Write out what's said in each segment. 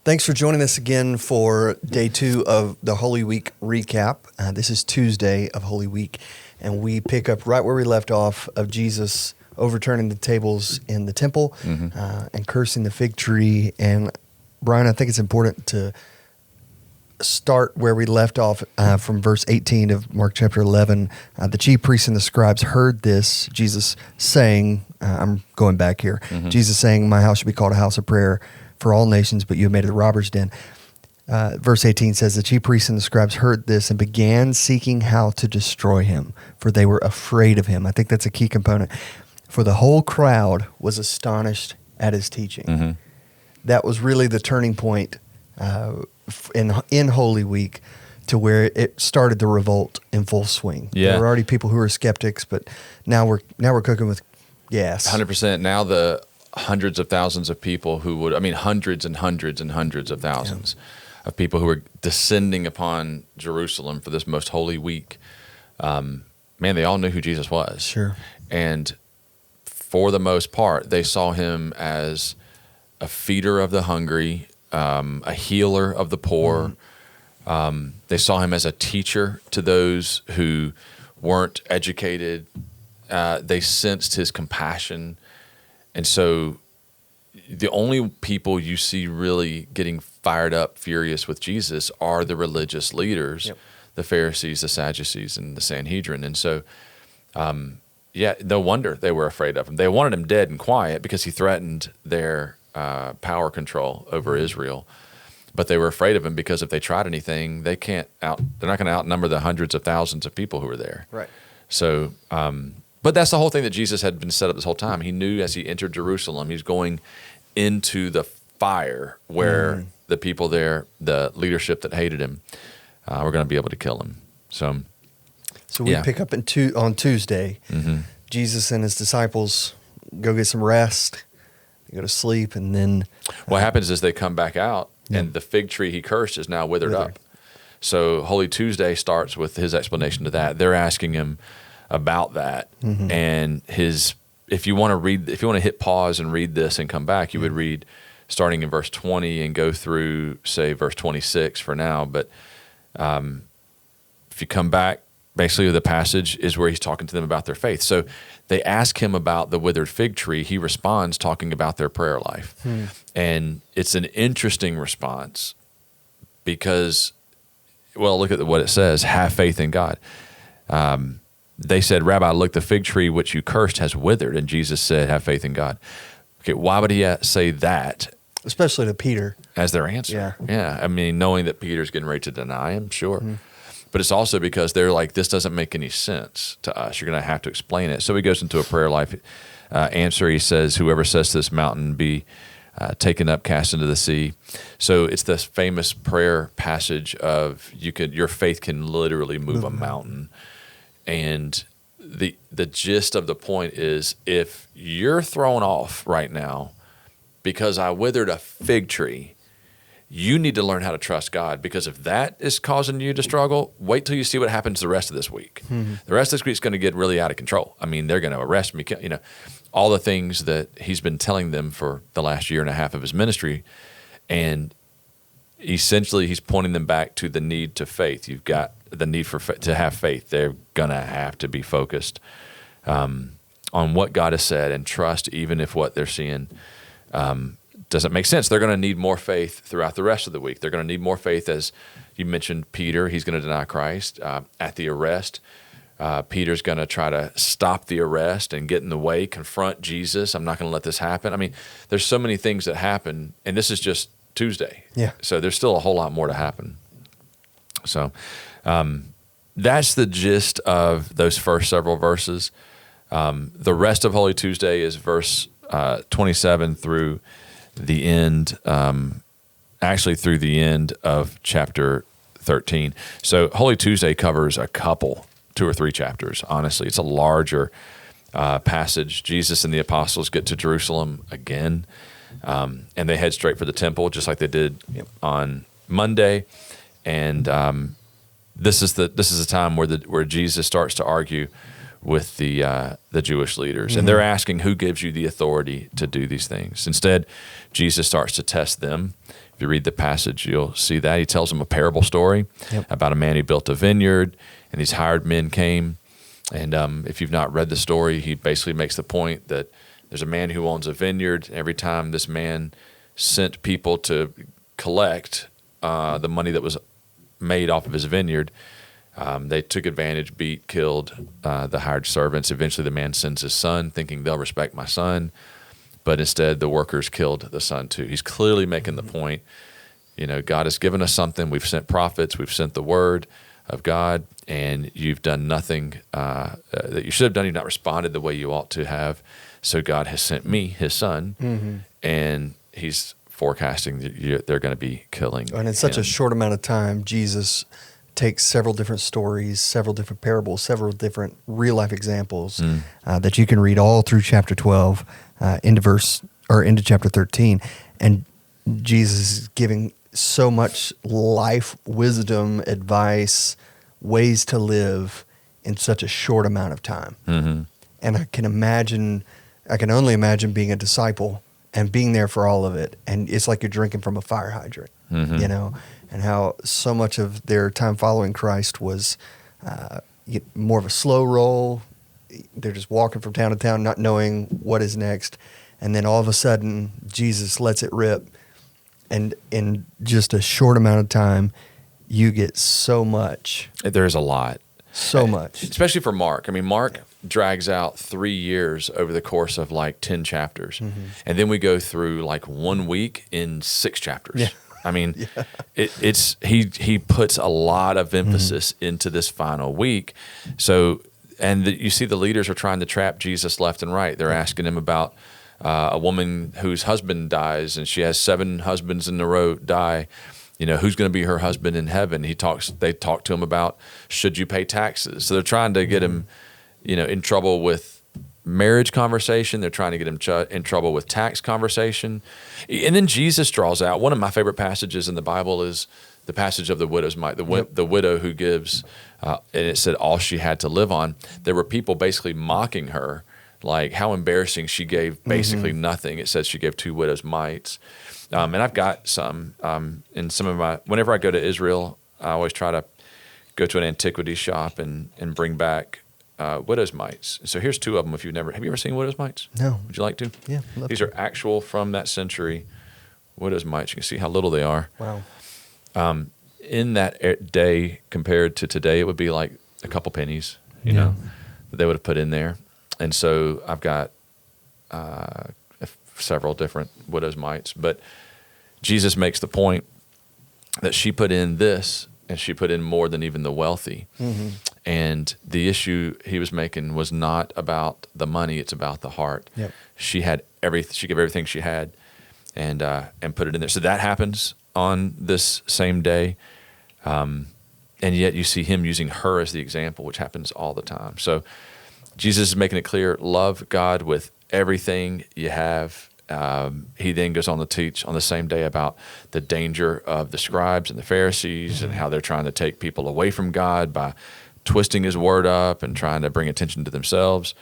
Thanks for joining us again for day 2 of the Holy Week recap. This is Tuesday of Holy Week, and we pick up right where we left off of Jesus overturning the tables in the temple and cursing the fig tree. And Brian, I think it's important to start where we left off from verse 18 of Mark chapter 11. The chief priests and the scribes heard this, Jesus saying, I'm going back here, Jesus saying, my house should be called a house of prayer for all nations, but you have made it a robber's den. Verse 18 says, the chief priests and the scribes heard this and began seeking how to destroy him, for they were afraid of him. I think that's a key component. For the whole crowd was astonished at his teaching. That was really the turning point in Holy Week, to where it started the revolt in full swing. Yeah. There were already people who were skeptics, but now we're cooking with gas. 100%. Now the hundreds of thousands of people hundreds and hundreds and hundreds of thousands of people who were descending upon Jerusalem for this most holy week. They all knew who Jesus was. Sure. And for the most part, they saw him as a feeder of the hungry, a healer of the poor. They saw him as a teacher to those who weren't educated. They sensed his compassion. And so the only people you see really getting fired up, furious with Jesus are the religious leaders, the Pharisees, the Sadducees, and the Sanhedrin. And so, no wonder they were afraid of him. They wanted him dead and quiet because he threatened their power control over Israel. But they were afraid of him because if they tried anything, they're not going to outnumber the hundreds of thousands of people who were there. Right. So, but that's the whole thing that Jesus had been set up this whole time. He knew as he entered Jerusalem, he's going into the fire where the people there, the leadership that hated him, were going to be able to kill him. So we pick up on Tuesday. Jesus and his disciples go get some rest. They go to sleep, and then what happens is they come back out, and the fig tree he cursed is now withered up. So Holy Tuesday starts with his explanation to that. They're asking him about that, and if you want to hit pause and read this and come back, you would read starting in verse 20 and go through, say, verse 26 for now. But if you come back, basically the passage is where he's talking to them about their faith. So they ask him about the withered fig tree. He responds talking about their prayer life. And it's an interesting response because, look at what it says, have faith in God. They said, Rabbi, look, the fig tree which you cursed has withered. And Jesus said, have faith in God. Okay, why would he say that? Especially to Peter. As their answer. Yeah. Knowing that Peter's getting ready to deny him, sure. But it's also because they're like, this doesn't make any sense to us. You're going to have to explain it. So he goes into a prayer life answer. He says, whoever says to this mountain, be taken up, cast into the sea. So it's this famous prayer passage of your faith can literally move a mountain. And the gist of the point is, if you're thrown off right now because I withered a fig tree, you need to learn how to trust God, because if that is causing you to struggle, wait till you see what happens the rest of this week. The rest of this week is going to get really out of control. They're going to arrest me, all the things that he's been telling them for the last year and a half of his ministry. And essentially he's pointing them back to the need to faith. You've got the need to have faith. They're going to have to be focused on what God has said and trust, even if what they're seeing doesn't make sense. They're going to need more faith throughout the rest of the week. They're going to need more faith, as you mentioned, Peter. He's going to deny Christ at the arrest. Peter's going to try to stop the arrest and get in the way, confront Jesus. I'm not going to let this happen. There's so many things that happen, and this is just Tuesday. Yeah. So there's still a whole lot more to happen. So that's the gist of those first several verses. The rest of Holy Tuesday is verse 27 through the end, through the end of chapter 13. So Holy Tuesday covers 2 or 3 chapters, honestly. It's a larger passage. Jesus and the apostles get to Jerusalem again, and they head straight for the temple, just like they did on Monday. And this is the time where Jesus starts to argue with the Jewish leaders, and they're asking, who gives you the authority to do these things? Instead, Jesus starts to test them. If you read the passage, you'll see that. He tells them a parable story Yep. about a man who built a vineyard, and these hired men came. And if you've not read the story, he basically makes the point that there's a man who owns a vineyard. Every time this man sent people to collect the money that was made off of his vineyard, they took advantage, beat, killed the hired servants. Eventually, the man sends his son, thinking they'll respect my son. But instead, the workers killed the son too. He's clearly making the point, God has given us something. We've sent prophets. We've sent the word of God, and you've done nothing that you should have done. You've not responded the way you ought to have. So God has sent me, his son, and he's forecasting that they're going to be killing And in such a him. short amount of time, Jesus takes several different stories, several different parables, several different real-life examples that you can read all through chapter 12 into chapter 13. And Jesus is giving so much life, wisdom, advice, ways to live in such a short amount of time. Mm-hmm. And I can only imagine being a disciple and being there for all of it. And it's like you're drinking from a fire hydrant, and how so much of their time following Christ was more of a slow roll. They're just walking from town to town, not knowing what is next. And then all of a sudden, Jesus lets it rip. And in just a short amount of time, you get so much. There's a lot. So much. Especially for Mark. I mean, Mark drags out 3 years over the course of like 10 chapters. And then we go through like 1 week in 6 chapters. Yeah. I mean, he puts a lot of emphasis into this final week. So, you see the leaders are trying to trap Jesus left and right. They're asking him about a woman whose husband dies, and she has 7 husbands in a row die. Who's going to be her husband in heaven? They talk to him about, should you pay taxes? So they're trying to get him, in trouble with marriage conversation. They're trying to get him in trouble with tax conversation. And then Jesus draws out, one of my favorite passages in the Bible is the passage of the widow's mite, the widow who gives, and it said all she had to live on. There were people basically mocking her, like how embarrassing, she gave basically nothing. It says she gave 2 widow's mites. And I've got some in some of whenever I go to Israel, I always try to go to an antiquity shop and bring back widow's mites. So here's 2 of them. Have you ever seen widow's mites? No. Would you like to? Yeah. These are actual from that century widow's mites. You can see how little they are. Wow. In that day compared to today, it would be like a couple pennies, that they would have put in there. And so I've got several different widow's mites. But Jesus makes the point that she put in this, and she put in more than even the wealthy. And the issue he was making was not about the money; it's about the heart. Yep. She had everything; she gave everything she had, and put it in there. So that happens on this same day, and yet you see him using her as the example, which happens all the time. So Jesus is making it clear: love God with everything you have. He then goes on to teach on the same day about the danger of the scribes and the Pharisees and how they're trying to take people away from God by twisting his word up and trying to bring attention to themselves.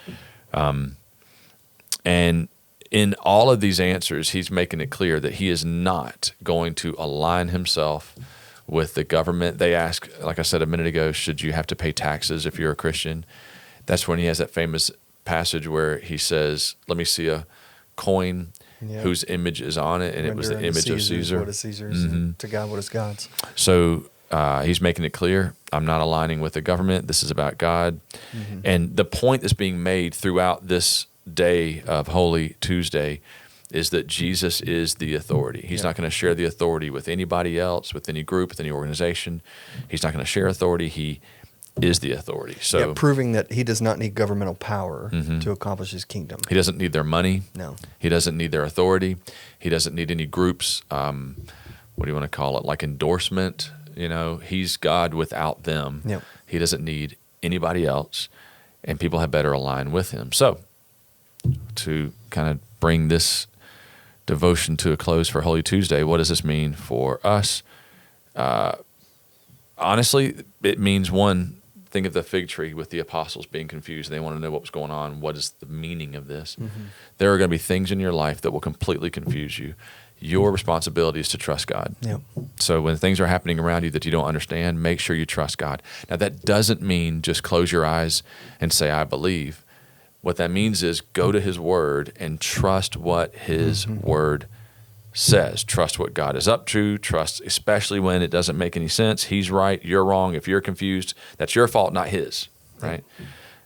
And in all of these answers, he's making it clear that he is not going to align himself with the government. They ask, like I said a minute ago, should you have to pay taxes if you're a Christian? That's when he has that famous passage where he says, let me see a coin whose image is on it, and it was the image of Caesar. What is Caesar's, and to God what is God's. So he's making it clear, I'm not aligning with the government. This is about God. And the point that's being made throughout this day of Holy Tuesday is that Jesus is the authority. He's not going to share the authority with anybody else, with any group, with any organization. He's not going to share authority. He is the authority. So proving that he does not need governmental power to accomplish his kingdom. He doesn't need their money. No. He doesn't need their authority. He doesn't need any groups, what do you want to call it, like endorsement. He's God without them. Yep. He doesn't need anybody else, and people had better align with him. So to kind of bring this devotion to a close for Holy Tuesday, what does this mean for us? Honestly, it means, one, think of the fig tree with the apostles being confused. They want to know what was going on. What is the meaning of this? There are going to be things in your life that will completely confuse you. your responsibility is to trust God. Yep. So when things are happening around you that you don't understand, make sure you trust God. Now, that doesn't mean just close your eyes and say, I believe. What that means is go to his word and trust what his word says. Trust what God is up to. Trust, especially when it doesn't make any sense. He's right, you're wrong. If you're confused, that's your fault, not his, right?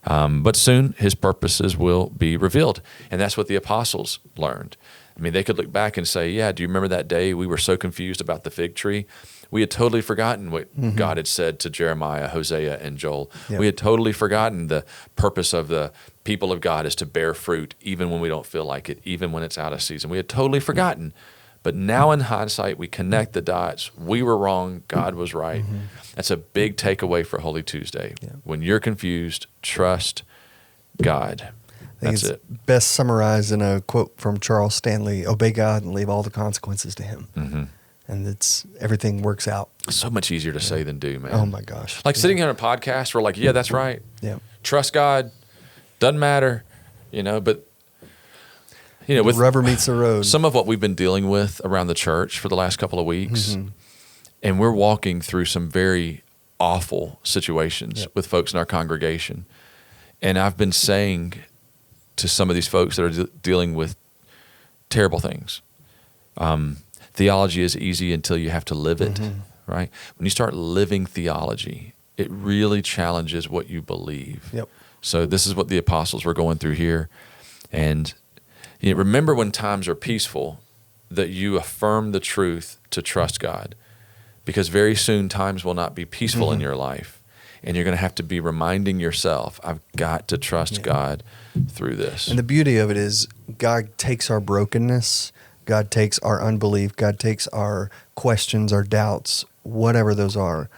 But soon his purposes will be revealed. And that's what the apostles learned. I mean, they could look back and say, yeah, do you remember that day we were so confused about the fig tree? We had totally forgotten what God had said to Jeremiah, Hosea, and Joel. Yep. We had totally forgotten the purpose of the people of God is to bear fruit even when we don't feel like it, even when it's out of season. We had totally forgotten. But now in hindsight, we connect the dots. We were wrong. God was right. That's a big takeaway for Holy Tuesday. Yeah. When you're confused, trust God. That's it. Best summarized in a quote from Charles Stanley: obey God and leave all the consequences to him. And everything works out. So much easier to say than do, man. Oh my gosh. Like sitting here on a podcast, we're like, yeah, that's right. Yeah. Trust God. Doesn't matter, but with rubber meets the road. Some of what we've been dealing with around the church for the last couple of weeks, and we're walking through some very awful situations with folks in our congregation. And I've been saying to some of these folks that are dealing with terrible things, theology is easy until you have to live it, right? When you start living theology, it really challenges what you believe. Yep. So this is what the apostles were going through here. And remember when times are peaceful that you affirm the truth to trust God, because very soon times will not be peaceful in your life. And you're going to have to be reminding yourself, I've got to trust God through this. And the beauty of it is God takes our brokenness, God takes our unbelief, God takes our questions, our doubts, whatever those are,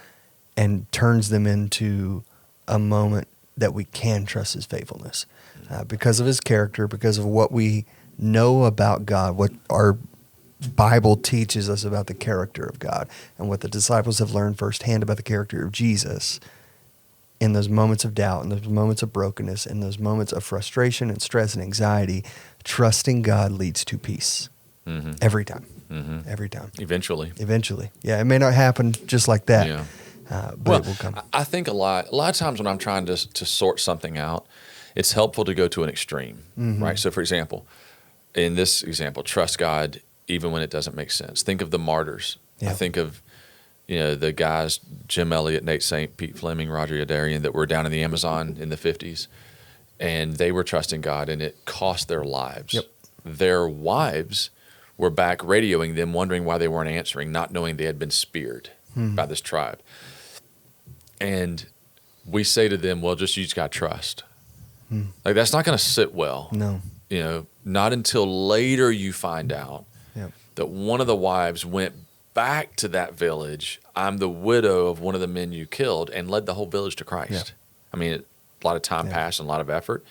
and turns them into a moment that we can trust his faithfulness. Because of his character, because of what we know about God, what our Bible teaches us about the character of God, and what the disciples have learned firsthand about the character of Jesus. In those moments of doubt, in those moments of brokenness, in those moments of frustration and stress and anxiety, trusting God leads to peace. Every time. Every time. Eventually. Yeah, it may not happen just like that, but it will come. I think a lot of times when I'm trying to sort something out, it's helpful to go to an extreme, right? So, for example, in this example, trust God even when it doesn't make sense. Think of the martyrs. I think of the guys, Jim Elliot, Nate Saint, Pete Fleming, Roger Yadarian, that were down in the Amazon in the 50s, and they were trusting God, and it cost their lives. Yep. Their wives were back radioing them, wondering why they weren't answering, not knowing they had been speared by this tribe. And we say to them, well, you just got to trust. Like, that's not going to sit well. No. Not until later you find out that one of the wives went back to that village. I'm the widow of one of the men you killed, and led the whole village to Christ. Yeah. I mean, a lot of time passed and a lot of effort.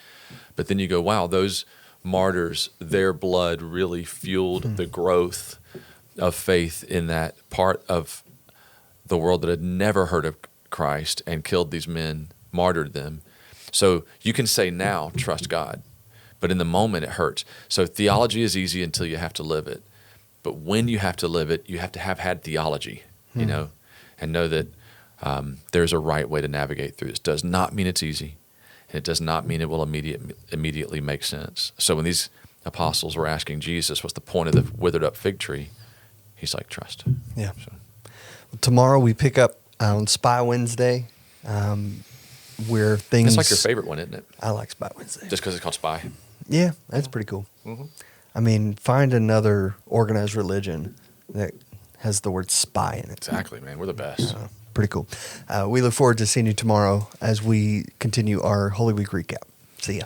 But then you go, wow, those martyrs, their blood really fueled the growth of faith in that part of the world that had never heard of Christ and killed these men, martyred them. So you can say now, trust God, but in the moment it hurts. So theology is easy until you have to live it. But when you have to live it, you have to have had theology, and know that there's a right way to navigate through this. Does not mean it's easy, and it does not mean it will immediately make sense. So when these apostles were asking Jesus, what's the point of the withered up fig tree? He's like, trust. Yeah. So. Tomorrow we pick up on Spy Wednesday, where things... It's like your favorite one, isn't it? I like Spy Wednesday. Just because it's called Spy? Yeah, that's pretty cool. I mean, find another organized religion that has the word spy in it. Exactly, man. We're the best. Pretty cool. We look forward to seeing you tomorrow as we continue our Holy Week recap. See ya.